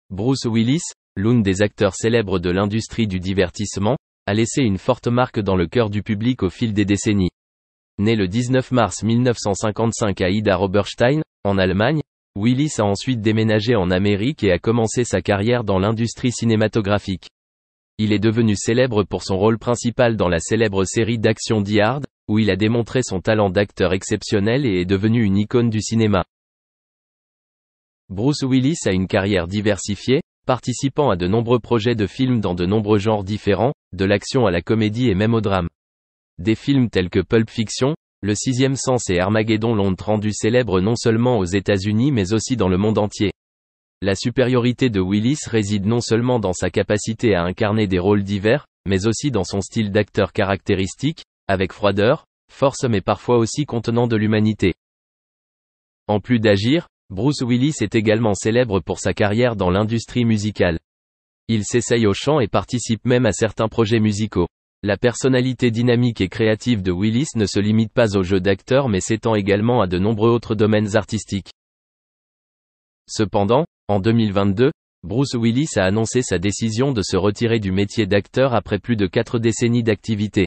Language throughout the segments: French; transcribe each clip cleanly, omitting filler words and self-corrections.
Bruce Willis, l'un des acteurs célèbres de l'industrie du divertissement, a laissé une forte marque dans le cœur du public au fil des décennies. Né le 19 mars 1955 à Idar Oberstein, en Allemagne, Willis a ensuite déménagé en Amérique et a commencé sa carrière dans l'industrie cinématographique. Il est devenu célèbre pour son rôle principal dans la célèbre série d'action Die Hard, où il a démontré son talent d'acteur exceptionnel et est devenu une icône du cinéma. Bruce Willis a une carrière diversifiée, participant à de nombreux projets de films dans de nombreux genres différents, de l'action à la comédie et même au drame. Des films tels que Pulp Fiction, Le Sixième Sens et Armageddon l'ont rendu célèbre non seulement aux États-Unis mais aussi dans le monde entier. La supériorité de Willis réside non seulement dans sa capacité à incarner des rôles divers, mais aussi dans son style d'acteur caractéristique, avec froideur, force mais parfois aussi contenant de l'humanité. En plus d'agir, Bruce Willis est également célèbre pour sa carrière dans l'industrie musicale. Il s'essaye au chant et participe même à certains projets musicaux. La personnalité dynamique et créative de Willis ne se limite pas au jeu d'acteur mais s'étend également à de nombreux autres domaines artistiques. Cependant, en 2022, Bruce Willis a annoncé sa décision de se retirer du métier d'acteur après plus de 4 décennies d'activité.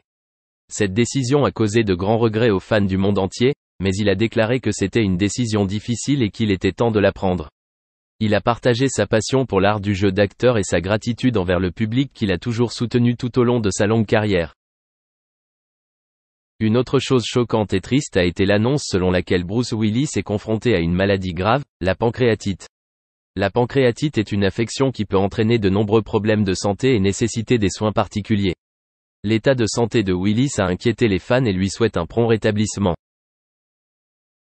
Cette décision a causé de grands regrets aux fans du monde entier, mais il a déclaré que c'était une décision difficile et qu'il était temps de la prendre. Il a partagé sa passion pour l'art du jeu d'acteur et sa gratitude envers le public qu'il a toujours soutenu tout au long de sa longue carrière. Une autre chose choquante et triste a été l'annonce selon laquelle Bruce Willis est confronté à une maladie grave, la pancréatite. La pancréatite est une affection qui peut entraîner de nombreux problèmes de santé et nécessiter des soins particuliers. L'état de santé de Willis a inquiété les fans et lui souhaite un prompt rétablissement.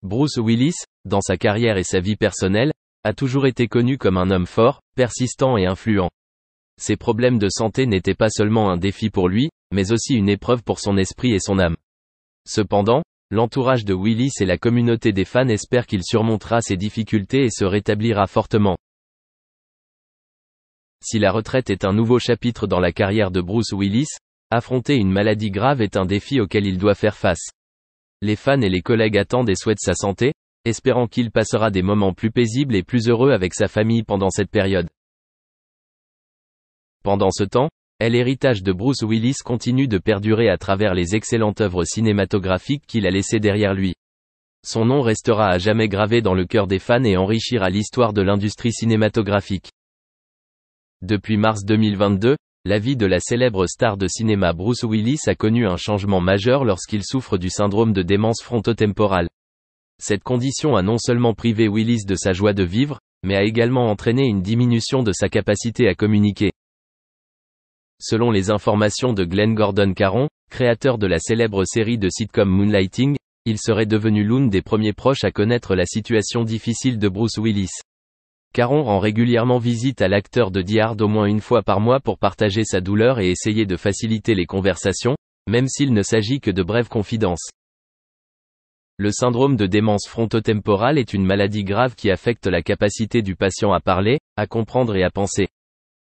Bruce Willis, dans sa carrière et sa vie personnelle, a toujours été connu comme un homme fort, persistant et influent. Ses problèmes de santé n'étaient pas seulement un défi pour lui, mais aussi une épreuve pour son esprit et son âme. Cependant, l'entourage de Willis et la communauté des fans espèrent qu'il surmontera ces difficultés et se rétablira fortement. Si la retraite est un nouveau chapitre dans la carrière de Bruce Willis, affronter une maladie grave est un défi auquel il doit faire face. Les fans et les collègues attendent et souhaitent sa santé, espérant qu'il passera des moments plus paisibles et plus heureux avec sa famille pendant cette période. Pendant ce temps, l'héritage de Bruce Willis continue de perdurer à travers les excellentes œuvres cinématographiques qu'il a laissées derrière lui. Son nom restera à jamais gravé dans le cœur des fans et enrichira l'histoire de l'industrie cinématographique. Depuis mars 2022, la vie de la célèbre star de cinéma Bruce Willis a connu un changement majeur lorsqu'il souffre du syndrome de démence frontotemporale. Cette condition a non seulement privé Willis de sa joie de vivre, mais a également entraîné une diminution de sa capacité à communiquer. Selon les informations de Glenn Gordon Caron, créateur de la célèbre série de sitcom Moonlighting, il serait devenu l'un des premiers proches à connaître la situation difficile de Bruce Willis. Caron rend régulièrement visite à l'acteur de Die Hard au moins une fois par mois pour partager sa douleur et essayer de faciliter les conversations, même s'il ne s'agit que de brèves confidences. Le syndrome de démence frontotemporale est une maladie grave qui affecte la capacité du patient à parler, à comprendre et à penser.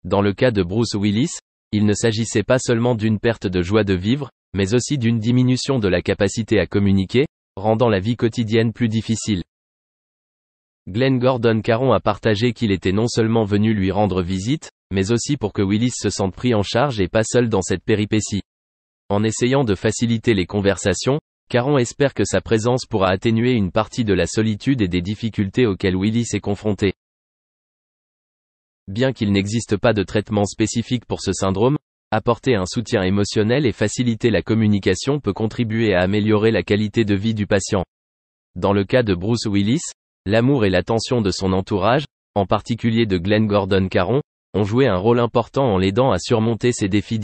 Dans le cas de Bruce Willis, il ne s'agissait pas seulement d'une perte de joie de vivre, mais aussi d'une diminution de la capacité à communiquer, rendant la vie quotidienne plus difficile. Glenn Gordon Caron a partagé qu'il était non seulement venu lui rendre visite, mais aussi pour que Willis se sente pris en charge et pas seul dans cette péripétie. En essayant de faciliter les conversations, Caron espère que sa présence pourra atténuer une partie de la solitude et des difficultés auxquelles Willis est confronté. Bien qu'il n'existe pas de traitement spécifique pour ce syndrome, apporter un soutien émotionnel et faciliter la communication peut contribuer à améliorer la qualité de vie du patient. Dans le cas de Bruce Willis, l'amour et l'attention de son entourage, en particulier de Glenn Gordon Caron, ont joué un rôle important en l'aidant à surmonter ces défis.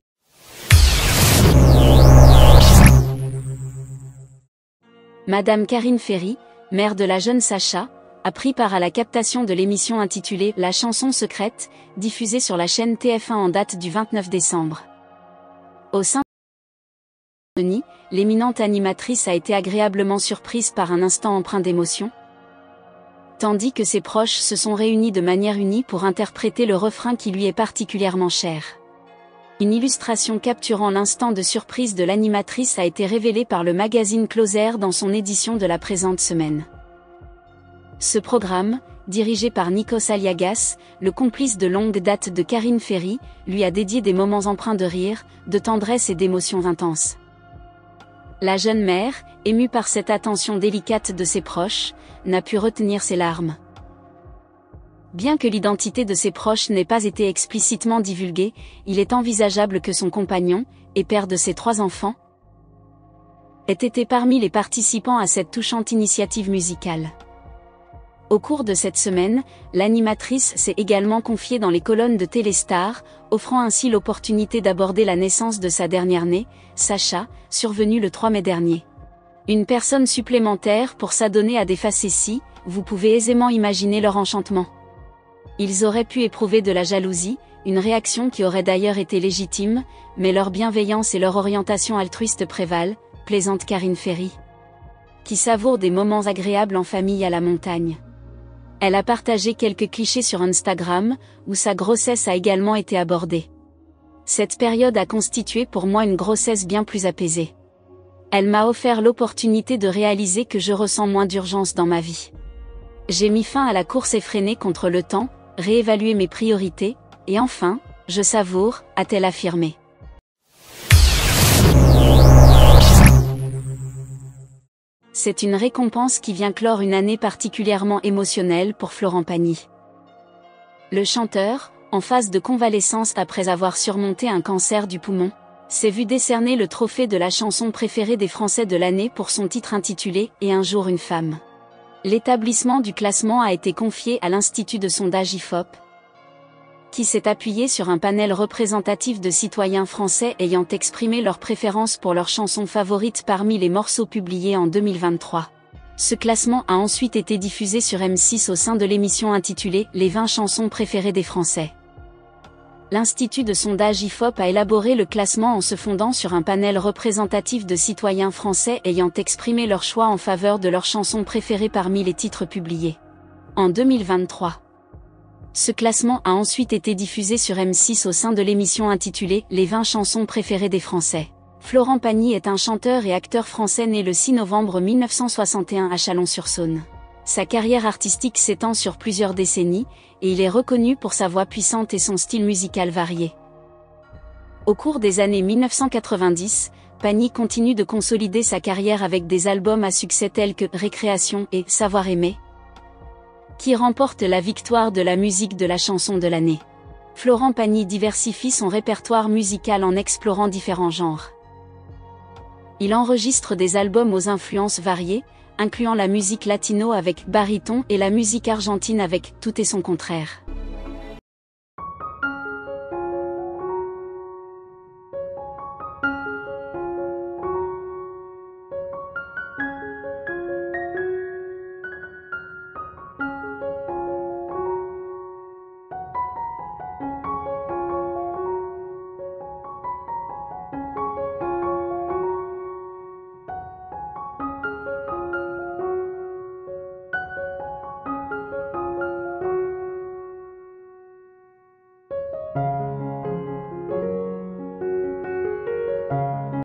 Madame Karine Ferry, mère de la jeune Sacha, a pris part à la captation de l'émission intitulée « La chanson secrète », diffusée sur la chaîne TF1 en date du 29 décembre. Au sein de Denis, l'éminente animatrice a été agréablement surprise par un instant empreint d'émotion, tandis que ses proches se sont réunis de manière unie pour interpréter le refrain qui lui est particulièrement cher. Une illustration capturant l'instant de surprise de l'animatrice a été révélée par le magazine Closer dans son édition de la présente semaine. Ce programme, dirigé par Nikos Aliagas, le complice de longue date de Karine Ferry, lui a dédié des moments empreints de rire, de tendresse et d'émotions intenses. La jeune mère, émue par cette attention délicate de ses proches, n'a pu retenir ses larmes. Bien que l'identité de ses proches n'ait pas été explicitement divulguée, il est envisageable que son compagnon, et père de ses 3 enfants, ait été parmi les participants à cette touchante initiative musicale. Au cours de cette semaine, l'animatrice s'est également confiée dans les colonnes de Téléstar, offrant ainsi l'opportunité d'aborder la naissance de sa dernière-née, Sacha, survenue le 3 mai dernier. Une personne supplémentaire pour s'adonner à des facéties, vous pouvez aisément imaginer leur enchantement. Ils auraient pu éprouver de la jalousie, une réaction qui aurait d'ailleurs été légitime, mais leur bienveillance et leur orientation altruiste prévalent, plaisante Karine Ferry, qui savoure des moments agréables en famille à la montagne. Elle a partagé quelques clichés sur Instagram, où sa grossesse a également été abordée. Cette période a constitué pour moi une grossesse bien plus apaisée. Elle m'a offert l'opportunité de réaliser que je ressens moins d'urgence dans ma vie. J'ai mis fin à la course effrénée contre le temps, réévalué mes priorités, et enfin, je savoure, a-t-elle affirmé. C'est une récompense qui vient clore une année particulièrement émotionnelle pour Florent Pagny. Le chanteur, en phase de convalescence après avoir surmonté un cancer du poumon, s'est vu décerner le trophée de la chanson préférée des Français de l'année pour son titre intitulé « Et un jour une femme ». L'établissement du classement a été confié à l'Institut de sondage IFOP, qui s'est appuyé sur un panel représentatif de citoyens français ayant exprimé leur préférence pour leurs chansons favorites parmi les morceaux publiés en 2023. Ce classement a ensuite été diffusé sur M6 au sein de l'émission intitulée « Les 20 chansons préférées des Français ». L'Institut de sondage IFOP a élaboré le classement en se fondant sur un panel représentatif de citoyens français ayant exprimé leur choix en faveur de leurs chansons préférées parmi les titres publiés en 2023. Ce classement a ensuite été diffusé sur M6 au sein de l'émission intitulée « Les 20 chansons préférées des Français ». Florent Pagny est un chanteur et acteur français né le 6 novembre 1961 à Chalon-sur-Saône. Sa carrière artistique s'étend sur plusieurs décennies, et il est reconnu pour sa voix puissante et son style musical varié. Au cours des années 1990, Pagny continue de consolider sa carrière avec des albums à succès tels que « Récréation » et « Savoir aimer », qui remportent la victoire de la musique de la chanson de l'année. Florent Pagny diversifie son répertoire musical en explorant différents genres. Il enregistre des albums aux influences variées, incluant la musique latino avec baryton et la musique argentine avec tout et son contraire.